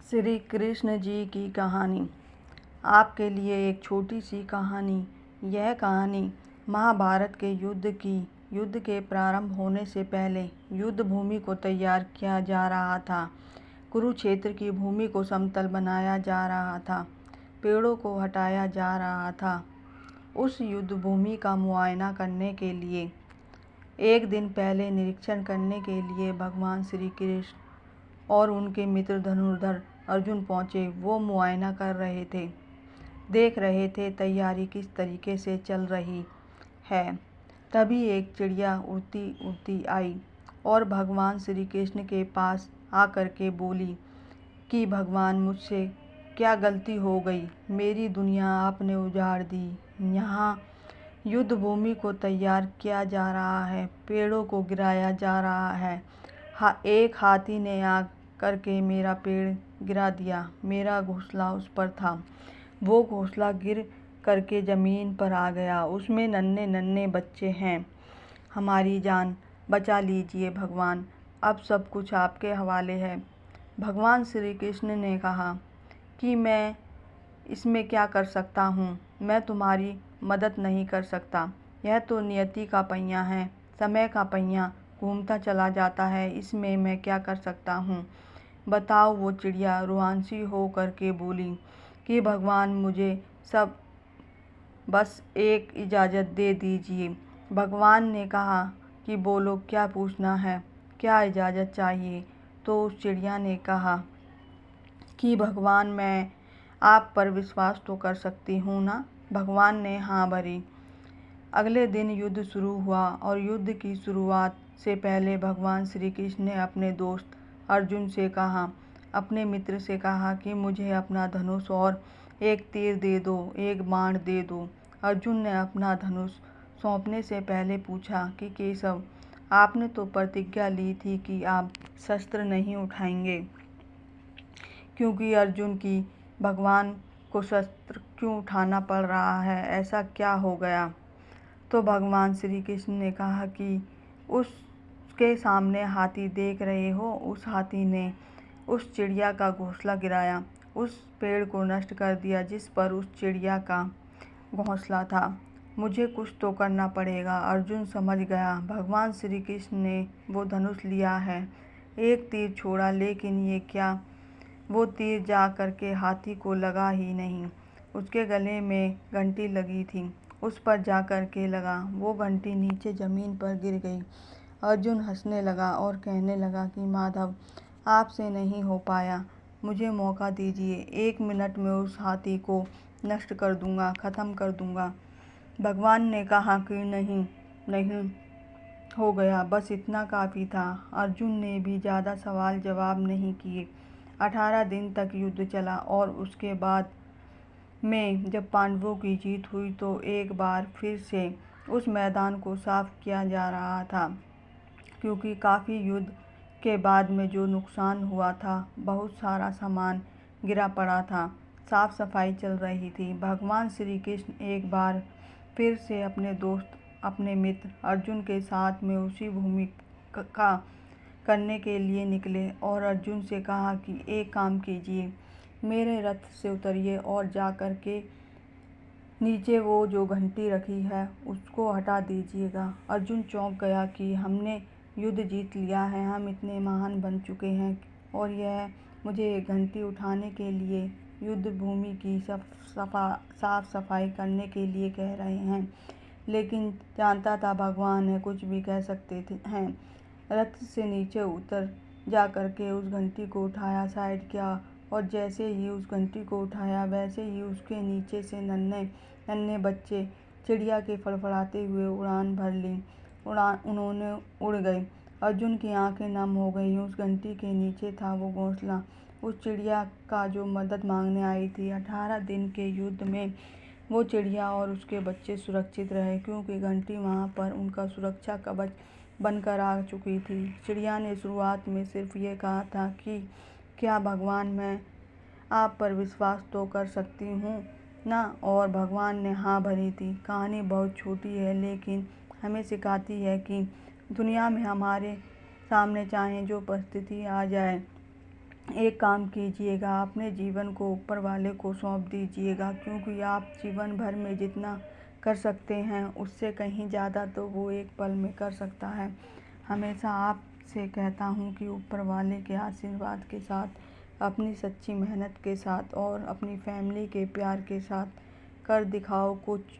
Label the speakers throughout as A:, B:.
A: श्री कृष्ण जी की कहानी। आपके लिए एक छोटी सी कहानी। यह कहानी महाभारत के युद्ध के प्रारंभ होने से पहले युद्ध भूमि को तैयार किया जा रहा था। कुरुक्षेत्र की भूमि को समतल बनाया जा रहा था। पेड़ों को हटाया जा रहा था। उस युद्ध भूमि का मुआयना करने के लिए एक दिन पहले निरीक्षण करने के लिए भगवान श्री कृष्ण और उनके मित्र धनुर्धर अर्जुन पहुँचे। वो मुआयना कर रहे थे, देख रहे थे तैयारी किस तरीके से चल रही है। तभी एक चिड़िया उड़ती उड़ती आई और भगवान श्री कृष्ण के पास आकर के बोली कि भगवान, मुझसे क्या गलती हो गई? मेरी दुनिया आपने उजाड़ दी। यहाँ युद्ध भूमि को तैयार किया जा रहा है, पेड़ों को गिराया जा रहा है। एक हाथी ने आ करके मेरा पेड़ गिरा दिया। मेरा घोंसला उस पर था। वो घोंसला गिर करके ज़मीन पर आ गया। उसमें नन्हे नन्हे बच्चे हैं। हमारी जान बचा लीजिए भगवान, अब सब कुछ आपके हवाले है। भगवान श्री कृष्ण ने कहा कि मैं इसमें क्या कर सकता हूँ? मैं तुम्हारी मदद नहीं कर सकता। यह तो नियति का पहिया है, समय का पहिया घूमता चला जाता है। इसमें मैं क्या कर सकता हूँ बताओ? वो चिड़िया रुआंसी हो करके बोली कि भगवान, मुझे सब बस एक इजाज़त दे दीजिए। भगवान ने कहा कि बोलो, क्या पूछना है, क्या इजाज़त चाहिए? तो उस चिड़िया ने कहा कि भगवान, मैं आप पर विश्वास तो कर सकती हूँ ना? भगवान ने हाँ भरी। अगले दिन युद्ध शुरू हुआ और युद्ध की शुरुआत से पहले भगवान श्री कृष्ण ने अपने दोस्त अर्जुन से कहा, अपने मित्र से कहा कि मुझे अपना धनुष और एक तीर दे दो, एक बाण दे दो। अर्जुन ने अपना धनुष सौंपने से पहले पूछा कि केशव, आपने तो प्रतिज्ञा ली थी कि आप शस्त्र नहीं उठाएंगे, क्योंकि अर्जुन की भगवान को शस्त्र क्यों उठाना पड़ रहा है? ऐसा क्या हो गया? तो भगवान श्री कृष्ण ने कहा कि उसके सामने हाथी देख रहे हो, उस हाथी ने उस चिड़िया का घोंसला गिराया, उस पेड़ को नष्ट कर दिया जिस पर उस चिड़िया का घोंसला था। मुझे कुछ तो करना पड़ेगा। अर्जुन समझ गया भगवान श्री कृष्ण ने वो धनुष लिया है। एक तीर छोड़ा, लेकिन ये क्या, वो तीर जा कर के हाथी को लगा ही नहीं। उसके गले में घंटी लगी थी, उस पर जा कर के लगा। वो घंटी नीचे ज़मीन पर गिर गई। अर्जुन हंसने लगा और कहने लगा कि माधव, आपसे नहीं हो पाया, मुझे मौका दीजिए। 1 मिनट में उस हाथी को नष्ट कर दूंगा, ख़त्म कर दूंगा। भगवान ने कहा कि नहीं नहीं, हो गया, बस इतना काफ़ी था। अर्जुन ने भी ज़्यादा सवाल जवाब नहीं किए। 18 दिन तक युद्ध चला और उसके बाद में जब पांडवों की जीत हुई तो एक बार फिर से उस मैदान को साफ किया जा रहा था, क्योंकि काफ़ी युद्ध के बाद में जो नुकसान हुआ था, बहुत सारा सामान गिरा पड़ा था। साफ सफाई चल रही थी। भगवान श्री कृष्ण एक बार फिर से अपने दोस्त, अपने मित्र अर्जुन के साथ में उसी भूमि का करने के लिए निकले और अर्जुन से कहा कि एक काम कीजिए, मेरे रथ से उतरिए और जा कर के नीचे वो जो घंटी रखी है उसको हटा दीजिएगा। अर्जुन चौंक गया कि हमने युद्ध जीत लिया है, हम इतने महान बन चुके हैं और यह मुझे घंटी उठाने के लिए, युद्ध भूमि की साफ सफाई करने के लिए कह रहे हैं। लेकिन जानता था भगवान है, कुछ भी कह सकते हैं। रथ से नीचे उतर जा कर के उस घंटी को उठाया, साइड किया और जैसे ही उस घंटी को उठाया वैसे ही उसके नीचे से नन्हे नन्हे बच्चे चिड़िया के फड़फड़ाते हुए उड़ान भर ली। उन्होंने उड़ गए। अर्जुन की आंखें नम हो गईं। उस घंटी के नीचे था वो घोंसला, उस चिड़िया का जो मदद मांगने आई थी। 18 दिन के युद्ध में वो चिड़िया और उसके बच्चे सुरक्षित रहे, क्योंकि घंटी वहाँ पर उनका सुरक्षा कवच बनकर आ चुकी थी। चिड़िया ने शुरुआत में सिर्फ ये कहा था कि क्या भगवान, मैं आप पर विश्वास तो कर सकती हूँ ना? और भगवान ने हाँ भरी थी। कहानी बहुत छोटी है, लेकिन हमें सिखाती है कि दुनिया में हमारे सामने चाहे जो परिस्थिति आ जाए, एक काम कीजिएगा, अपने जीवन को ऊपर वाले को सौंप दीजिएगा, क्योंकि आप जीवन भर में जितना कर सकते हैं उससे कहीं ज़्यादा तो वो एक पल में कर सकता है। हमेशा आपसे कहता हूँ कि ऊपर वाले के आशीर्वाद के साथ, अपनी सच्ची मेहनत के साथ और अपनी फैमिली के प्यार के साथ कर दिखाओ कुछ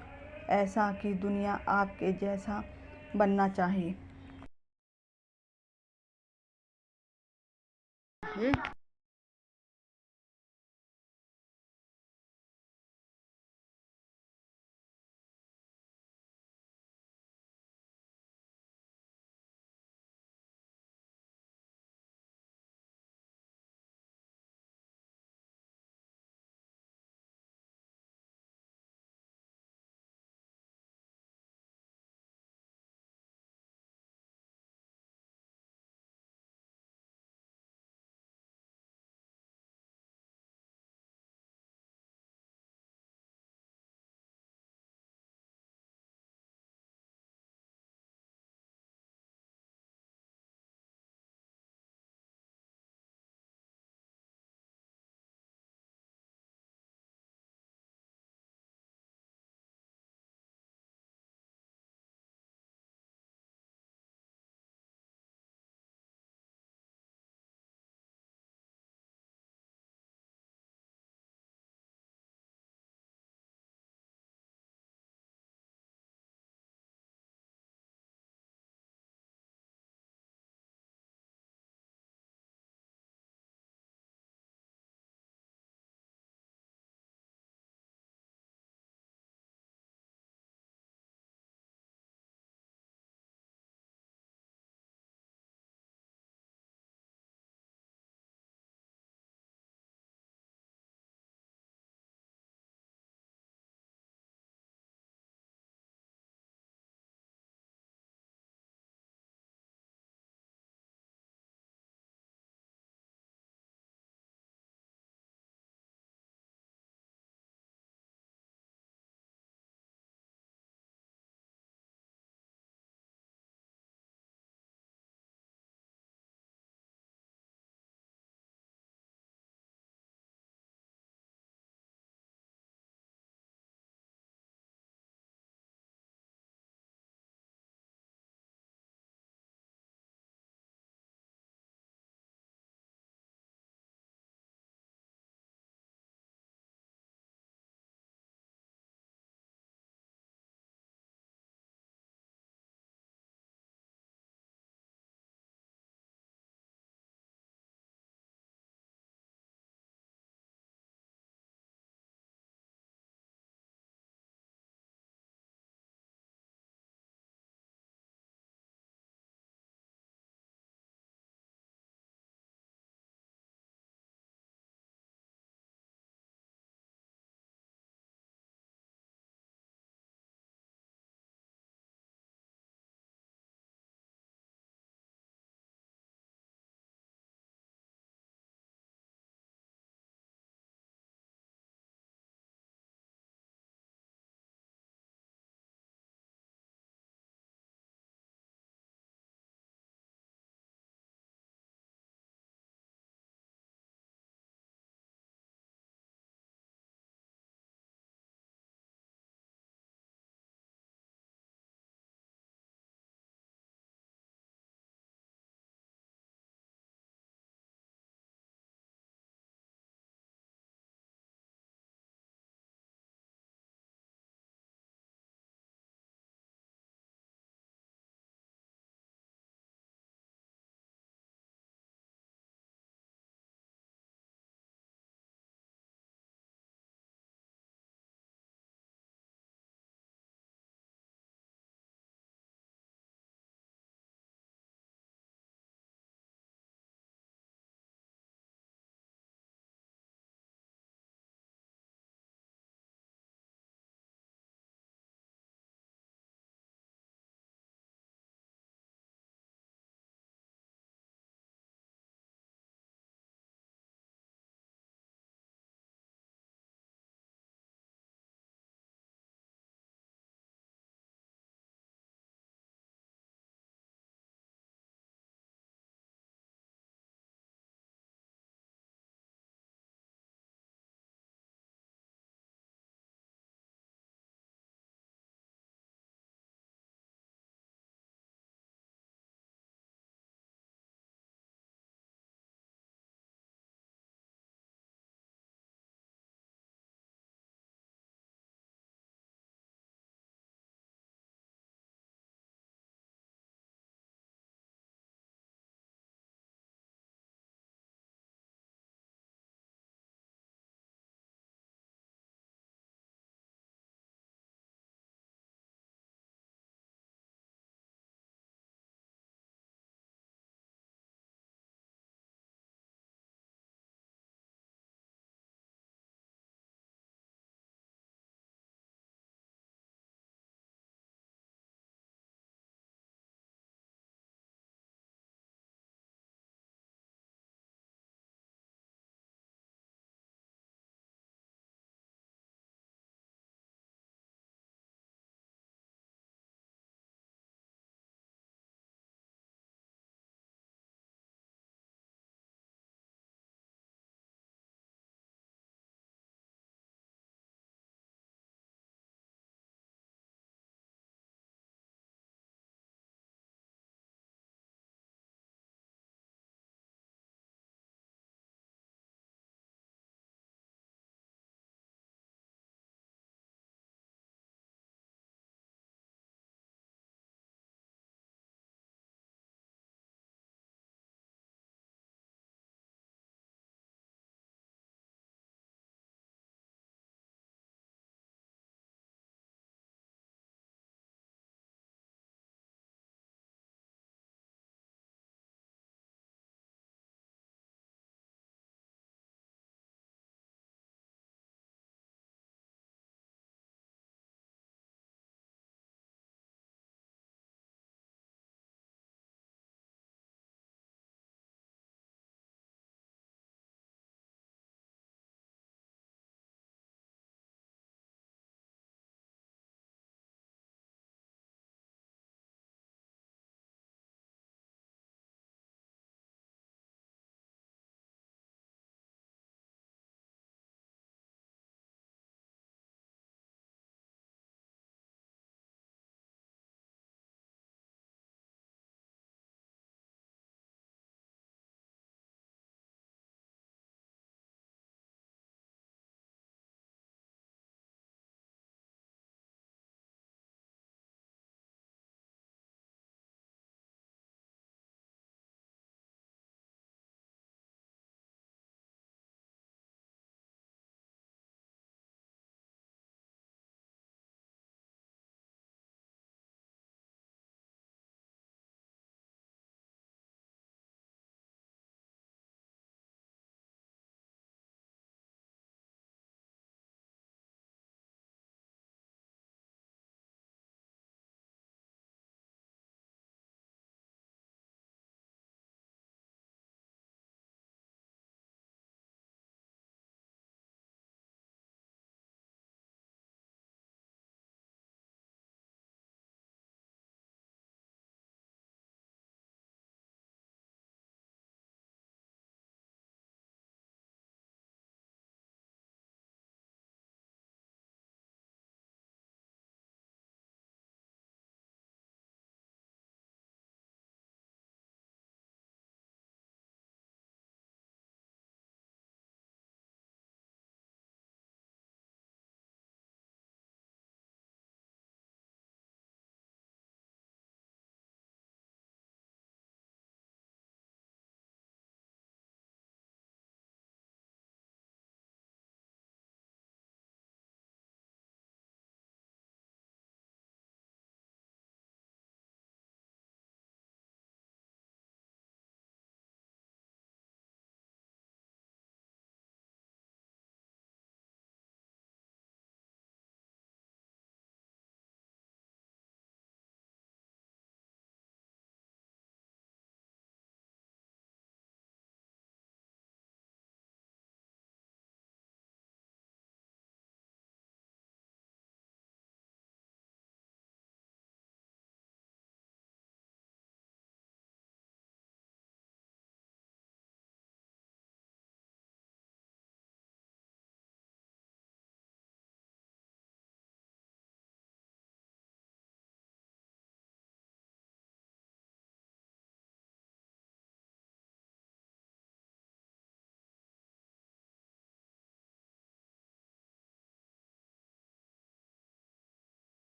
A: ऐसा कि दुनिया आपके जैसा बनना चाहिए।